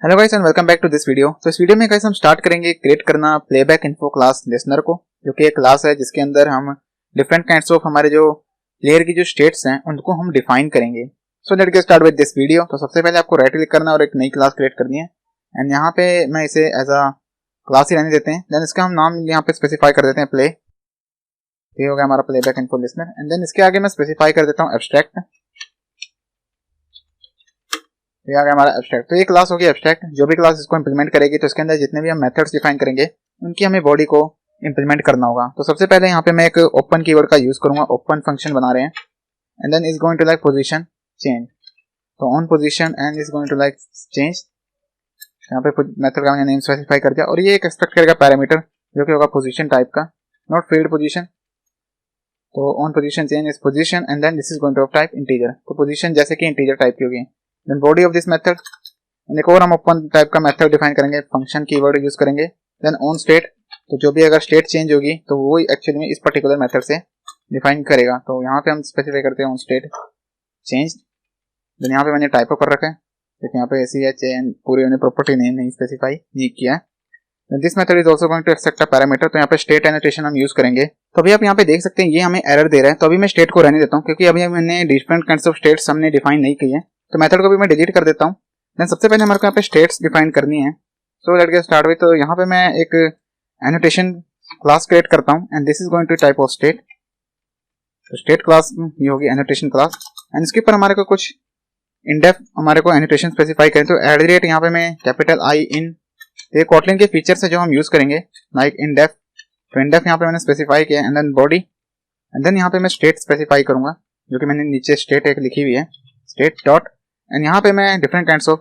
Hello guys and welcome back to this video. तो इस video में गाइस हम स्टार्ट करेंगे क्रिएट करना प्लेबैक इन्फो क्लास लिसनर को, जो कि एक क्लास है जिसके अंदर हम डिफरेंट काइंड्स ऑफ हमारे जो प्लेयर की जो स्टेट्स हैं उनको हम डिफाइन करेंगे। So let's get start with this video. तो सबसे पहले आपको राइट क्लिक करना है और एक नई क्लास क्रिएट करनी है एंड यहाँ पे मैं इसे एज अ क्लास ही रहने देते हैं। देन इसका हम नाम यहाँ पे स्पेसिफाई कर देते हैं प्ले। ये हो गया हमारा playback info listener and then इसके आगे मैं स्पेसिफाई कर देता हूँ एब्स्ट्रैक्ट। ये आ गया हमारा एब्स्ट्रैक्ट। तो ये क्लास होगी एब्स्ट्रैक्ट। जो भी क्लास इसको इंप्लीमेंट करेगी तो इसके अंदर जितने भी हम मेथड्स डिफाइन करेंगे उनकी हमें बॉडी को इंप्लीमेंट करना होगा। तो सबसे पहले यहाँ पे मैं एक ओपन कीवर्ड का यूज करूंगा। ओपन फंक्शन बना रहे हैं and then is going to like position change. तो on position and is going to like change. यहाँ पे मेथड का मैंने नेम स्पेसिफाई कर दिया और ये एक एक्सपेक्ट करेगा पैरामीटर जो कि होगा पोजीशन टाइप का, नॉट फील्ड पोजीशन। तो on position change is position and then this is going to type integer. तो पोजीशन जैसे कि इंटीजर टाइप की होगी। Then body of this method एक और हम ओपन टाइप का मेथड डिफाइन करेंगे, फंक्शन कीवर्ड यूज करेंगे। देन ऑन स्टेट, तो जो भी अगर स्टेट चेंज होगी तो वो एक्चुअली में इस पर्टिकुलर मेथड से डिफाइन करेगा। तो यहाँ पे हम स्पेसिफाई करते हैं ऑन स्टेट चेंज। देन यहाँ पे मैंने टाइपो कर रखा है क्योंकि यहाँ पे ऐसी है चेंज पूरी उन्हें प्रॉपर्टी नेम नहीं स्पेसिफाई नहीं किया है। This method is also going to accept a parameter. तो यहाँ पे स्टेट एनोटेशन हम यूज करेंगे। तो अभी आप यहाँ पे देख सकते हैं ये हमें एरर दे रहा है। तो अभी मैं स्टेट को रहने देता हूँ क्योंकि अभी मैंने डिफरेंट काइंड्स ऑफ स्टेट्स हमने डिफाइन नहीं की है। तो मेथड को भी मैं डिलीट कर देता हूँ। देन सबसे पहले हमारे को यहाँ पे स्टेट्स डिफाइन करनी है। So let's get start with. तो यहाँ पे मैं एक एनोटेशन क्लास क्रिएट करता हूँ and this is going to type of state. तो स्टेट क्लास ये होगी एनोटेशन क्लास एंड इसके ऊपर हमारे को कुछ इनडेप्थ हमारे को एनोटेशन स्पेसिफाई करें। तो @ यहाँ पे मैं कैपिटल आई इन, ये कॉटलिन के फीचर्स है जो हम यूज करेंगे लाइक इनडेप्थ। तो इनडेप्थ यहाँ पे मैंने स्पेसिफाई किया and then body and then यहाँ पे मैं स्टेट स्पेसिफाई करूंगा जो कि मैंने नीचे स्टेट एक लिखी हुई है, स्टेट डॉट। एंड यहाँ पे मैं डिफरेंट काइंड्स ऑफ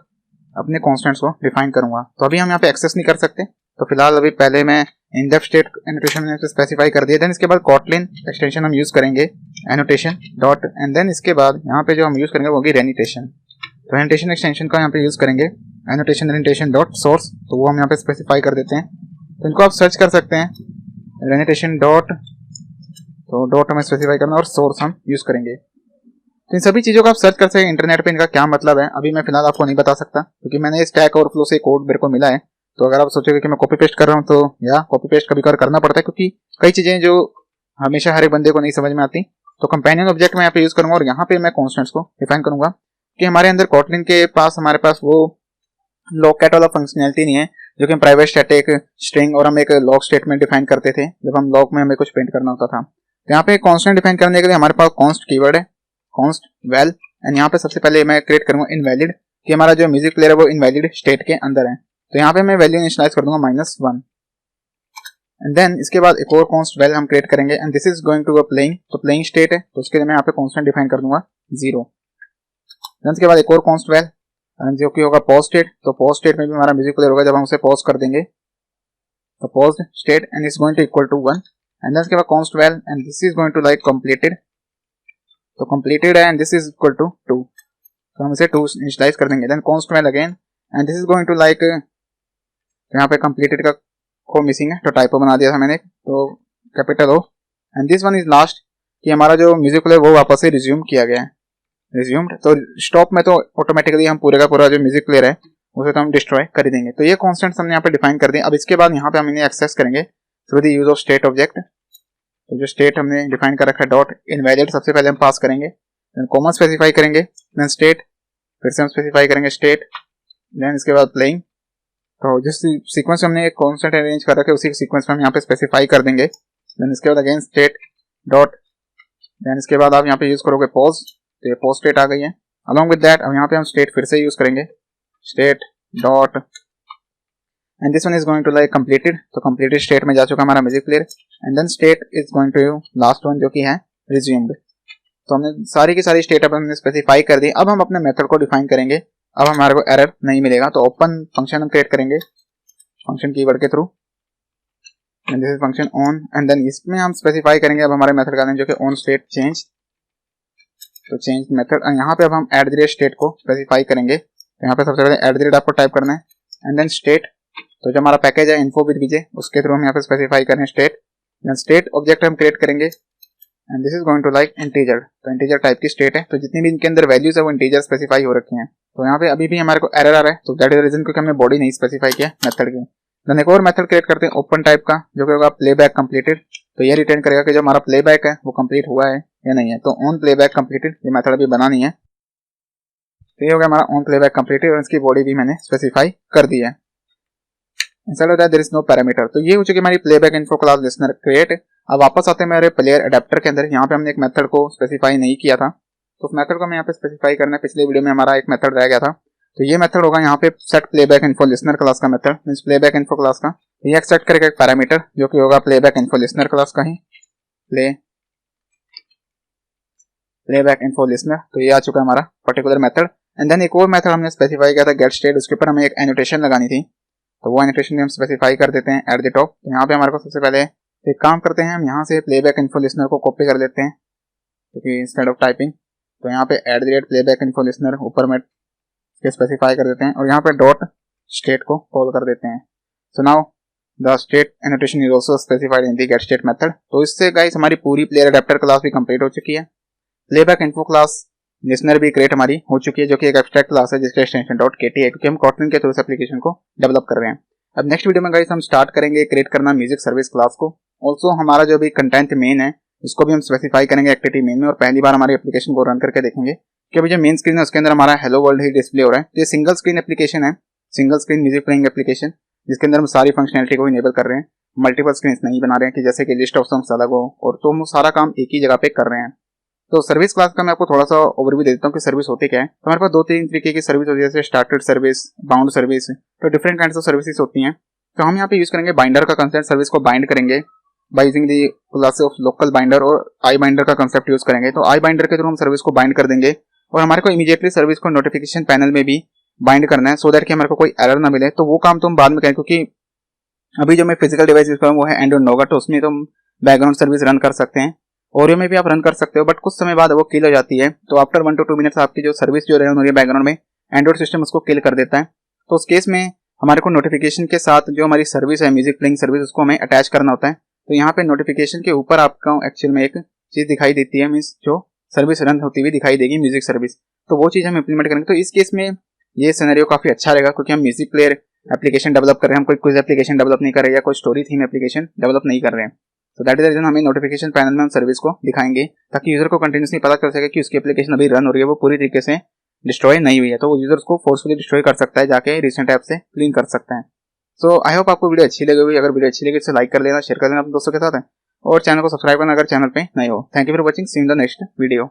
अपने कॉन्स्टेंट्स को डिफाइन करूंगा। तो अभी हम यहाँ पे एक्सेस नहीं कर सकते। तो फिलहाल अभी पहले मैं इनडेप्थ स्टेट एनोटेशन मैंने स्पेसिफाई कर दिया। देन इसके बाद कॉटलिन एक्सटेंशन हम यूज करेंगे एनोटेशन डॉट एंड देन इसके बाद यहाँ पे जो हम यूज करेंगे वो होगी रेनिटेशन। तो रेनिटेशन एक्सटेंशन का यहाँ पे यूज करेंगे एनोटेशन रेनिटेशन डॉट सोर्स। तो वो हम यहाँ पे स्पेसिफाई कर देते हैं। तो इनको आप सर्च कर सकते हैं रेनिटेशन डॉट, तो डॉट हमें स्पेसिफाई करना और सोर्स हम यूज करेंगे। तो इन सभी चीजों को आप सर्च कर सकते हैं इंटरनेट पे, इनका क्या मतलब है अभी मैं फिलहाल आपको नहीं बता सकता क्योंकि मैंने स्टैक ओवरफ्लो से कोड मेरे को मिला है। तो अगर आप सोचोगे कि मैं कॉपी पेस्ट कर रहा हूँ तो या कॉपी पेस्ट कभी कभार करना पड़ता है क्योंकि कई चीजें जो हमेशा हर एक बंदे को नहीं समझ में आती। तो कंपेनियन ऑब्जेक्ट मैं यहाँ पे यूज करूंगा और यहाँ पे मैं कॉन्स्टेंट्स को डिफाइन करूंगा कि हमारे अंदर कॉटलिन के पास हमारे पास वो लॉग कैट वाला फंक्शनैलिटी नहीं है जो कि हम प्राइवेट स्टैटिक स्ट्रिंग और हम एक लॉग स्टेटमेंट डिफाइन करते थे जब हम लॉग में हमें कुछ प्रिंट करना होता था। तो यहाँ पे कॉन्स्टेंट डिफाइन करने के लिए हमारे पास कॉन्स्ट कीवर्ड है, कॉन्स्ट वेल। एंड यहाँ पे सबसे पहले मैं क्रिएट करूंगा इनवैलिड कि हमारा जो म्यूजिक प्लेयर है वो इनवैलिड स्टेट के अंदर है। तो यहाँ पे मैं वैल्यू इनिशियलाइज कर दूंगा -1 एंड देन इसके बाद एक और कॉन्स्ट वेल हम क्रिएट करेंगे and this is going to a playing. तो प्लेइंग स्टेट है तो उसके लिए मैं यहाँ पे कॉन्स्टेंट डिफाइन कर दूंगा 0। देन इसके बाद एक और कॉन्स्ट वेल जो कि होगा पॉज स्टेट। तो पॉज स्टेट में भी हमारा म्यूजिक प्लेयर होगा जब हम उसे पॉज कर देंगे। तो pause state and is going to equal to 1 and then इसके बाद const val and this is going to like completed. तो कंप्लीटेड है and this is equal to 2। तो हम इसे 2 इनिशियलाइज कर देंगे। Then const val again and this is going to like, यहाँ पे कंप्लीटेड का को मिसिंग है तो टाइपो बना दिया था मैंने, तो capital O and this one is last कि हमारा जो म्यूजिक प्लेयर वो वापस से रिज्यूम किया गया है, रिज्यूम्ड। तो स्टॉप में तो ऑटोमेटिकली हम पूरे का पूरा जो म्यूजिक प्लेयर है उसे तो हम डिस्ट्रॉय कर ही देंगे। तो ये कॉन्स्टेंट्स हमने यहाँ पे डिफाइन कर दिए। अब इसके बाद यहाँ पे हम इन्हें एक्सेस करेंगे through the use of state object. तो जो स्टेट हमने डिफाइन कर रखा है डॉट इनवैलिड सबसे पहले हम पास करेंगे, देन कॉमा स्पेसिफाई करेंगे, देन स्टेट, फिर से हम स्पेसिफाई करेंगे स्टेट, देन इसके बाद प्लेइंग। तो जिस सीक्वेंस में हमने एक कॉन्स्टेंट अरेंज कर रखे उसी सीक्वेंस में हम यहाँ पे स्पेसिफाई कर देंगे। देन इसके बाद अगेन स्टेट डॉट, देन इसके बाद आप यहाँ पे यूज करोगे पॉज। तो ये पॉज स्टेट आ गई है। अलॉन्ग विद दैट अब यहाँ पे हम स्टेट फिर से यूज करेंगे, state dot and this one is going to like completed. तो कंप्लीटेड स्टेट में जा चुका हमारा music player and then state is going to last one जो कि है रिज्यूम्ड। तो हमने सारी की सारी स्टेट अब हमने स्पेसिफाई कर दी। अब हम अपने मेथड को डिफाइन करेंगे। अब हमारे को एरर नहीं मिलेगा। तो ओपन फंक्शन हम क्रिएट करेंगे फंक्शन कीवर्ड के through and this is function on and then इसमें हम स्पेसिफाई करेंगे अब हमारे मेथड का नेम जो कि ऑन स्टेट चेंज। तो चेंज मेथड यहाँ पे अब हम @ स्टेट को स्पेसिफाई करेंगे। तो यहाँ पे सबसे पहले @ आपको टाइप करना है एंड देन स्टेट। तो जो हमारा पैकेज है इन्फो विद वीजे उसके थ्रू हम यहाँ पे स्पेसिफाई करें स्टेट। देन स्टेट ऑब्जेक्ट हम क्रिएट करेंगे and this is going to like integer. तो इंटीजर टाइप की स्टेट है, तो जितनी भी इनके अंदर वैल्यूज है वो इंटीजर स्पेसिफाई हो रखी हैं। तो यहाँ पे अभी भी हमारे को एरर आ रहा है, तो दैट इज द रीजन क्योंकि हमने बॉडी नहीं स्पेसिफाई किया मेथड की। देन एक और मेथड क्रिएट करते हैं ओपन टाइप का, जो कि होगा प्लेबैक कंप्लीटेड। तो ये रिटर्न करेगा कि जो हमारा प्लेबैक है वो कंप्लीट हुआ है या नहीं है। तो ऑन प्लेबैक कंप्लीटेड ये मेथड अभी बना नहीं है। तो ये हो गया हमारा ऑन प्लेबैक कंप्लीटेड और इसकी बॉडी भी मैंने स्पेसिफाई कर दी है। Instead of that there is no parameter. तो ये हो चुकी हमारी playback info class listener create. अब वापस आते हैं मेरे प्लेयर अडेप्टर के अंदर। यहाँ पे हमने एक मेथड को स्पेसिफाई नहीं किया था, तो उस मेथड को हमें यहाँ पे स्पेसिफाई करना है। पिछले वीडियो में हमारा एक मेथड रह गया था, तो ये मेथड होगा यहाँ पे set playback info listener class का method, means playback info class का। ये एक्सेप्ट करेगा एक पैरामीटर जो कि होगा प्लेबैक इन्फो लिसनर क्लास का ही प्लेबैक इन्फो लिसनर। तो ये आ चुका है हमारा पर्टिकुलर मेथड। एंड देन एक और मेथड हमने स्पेसिफाई किया था गेट स्टेट, उसके ऊपर हमें एक एनोटेशन लगानी थी, तो वो एनोटेशन हम स्पेसिफाई कर देते हैं एट द टॉप। तो यहाँ पे हमारे को सबसे पहले एक काम करते हैं, हम यहाँ से प्लेबैक इन्फो लिसनर को कॉपी कर लेते हैं, क्योंकि इंस्टेड ऑफ टाइपिंग तो यहाँ पे at the rate playback info listener ऊपर में स्पेसिफाई कर देते हैं और यहाँ पे डॉट स्टेट को कॉल कर देते हैं। So now the state annotation is also specified in the get state method. तो इससे गाइस हमारी पूरी प्लेयर अडेप्टर क्लास भी कंप्लीट हो चुकी है। प्लेबैक इन्फो क्लास लिसनर भी क्रिएट हमारी हो चुकी है, जो कि एक एब्स्ट्रैक्ट क्लास है जिसका एक्सटेंशन डॉट केटी है, क्योंकि हम कॉटलिन के थ्रू इस एप्लीकेशन को डेवलप कर रहे हैं। अब नेक्स्ट वीडियो में गाइस हम स्टार्ट करेंगे क्रिएट करना म्यूजिक सर्विस क्लास को। ऑल्सो हमारा जो भी कंटेंट मेन है इसको भी हम स्पेसिफाई करेंगे एक्टिविटी मेन में, और पहली बार हमारी एप्लीकेशन को रन करके देखेंगे कि अभी जो मेन स्क्रीन है उसके अंदर हमारा हेलो वर्ल्ड ही डिस्प्ले हो रहा है। ये सिंगल स्क्रीन एप्लीकेशन है, single screen music playing application, जिसके अंदर हम सारी फंक्शनैलिटी को इनेबल कर रहे हैं। मल्टीपल स्क्रीन नहीं बना रहे हैं कि जैसे कि लिस्ट ऑफ सॉन्ग्स अलग हो, और तो हम सारा काम एक ही जगह पे कर रहे हैं। तो सर्विस क्लास का मैं आपको थोड़ा सा ओवरव्यू दे देता हूँ कि सर्विस होती क्या है। तो हमारे पास 2-3 तरीके की सर्विस होती है, जैसे स्टार्टेड सर्विस, बाउंड सर्विस, तो डिफरेंट काइंड्स ऑफ सर्विसेज होती हैं। तो हम यहाँ पे यूज करेंगे बाइंडर का कंसेप्ट, सर्विस को बाइंड करेंगे by using the class of local binder, और आई बाइंडर का कंसेप्ट यूज करेंगे। तो आई बाइंडर के थ्रू हम सर्विस को बाइंड कर देंगे और हमारे को इमीडिएटली सर्विस को नोटिफिकेशन पैनल में भी बाइंड करना है, सो दैट कि हमारे को कोई एरर ना मिले। तो वो काम तो हम बाद में करें, क्योंकि अभी जो मैं फिजिकल डिवाइस यूज कर रहा हूँ वो है एंड्रॉइड नोगा, तो उसमें तो हम बैकग्राउंड सर्विस रन कर सकते हैं, ओरियो में भी आप रन कर सकते हो, बट कुछ समय बाद वो किल हो जाती है। तो आफ्टर 1 to 2 मिनट्स आपकी जो सर्विस जो रन हो रही है बैकग्राउंड में, एंड्रॉइड सिस्टम उसको किल कर देता है। तो उस केस में हमारे को नोटिफिकेशन के साथ जो हमारी सर्विस है म्यूजिक प्लेइंग सर्विस, उसको हमें अटैच करना होता है। तो यहाँ पे नोटिफिकेशन के ऊपर आपको एक्चुअल में एक चीज दिखाई देती है, मींस जो सर्विस रन होती हुई दिखाई देगी म्यूजिक सर्विस, तो वो चीज हम इंप्लीमेंट करेंगे। तो इस केस में ये सिनेरियो काफी अच्छा रहेगा, क्योंकि हम म्यूजिक प्लेयर एप्लीकेशन डेवलप कर रहे हैं, हम कोई क्विज एप्लीकेशन डेवलप नहीं कर रहे हैं या कोई स्टोरी थीम एप्लीकेशन डेवलप नहीं कर रहे हैं। तो दैट इज द रीजन हमें नोटिफिकेशन पैनल में हम सर्विस को दिखाएंगे, ताकि यूजर को कंटिन्यूसली पता चल सके कि उसकी एप्लीकेशन अभी रन हो रही है, वो पूरी तरीके से डिस्ट्रॉय नहीं हुई है। तो वो यूजर को फोर्सफुली डिस्ट्रॉय कर सकता है, जाके रिसेंट ऐप से क्लीन कर सकता है। सो आई होप आपको वीडियो अच्छी लगी होगी। अगर वीडियो अच्छी लगी तो लाइक कर देना, शेयर कर देना अपने दोस्तों के साथ, और चैनल को सब्सक्राइब करना अगर चैनल पे नए हो। Thank you for watching, see you in the next video.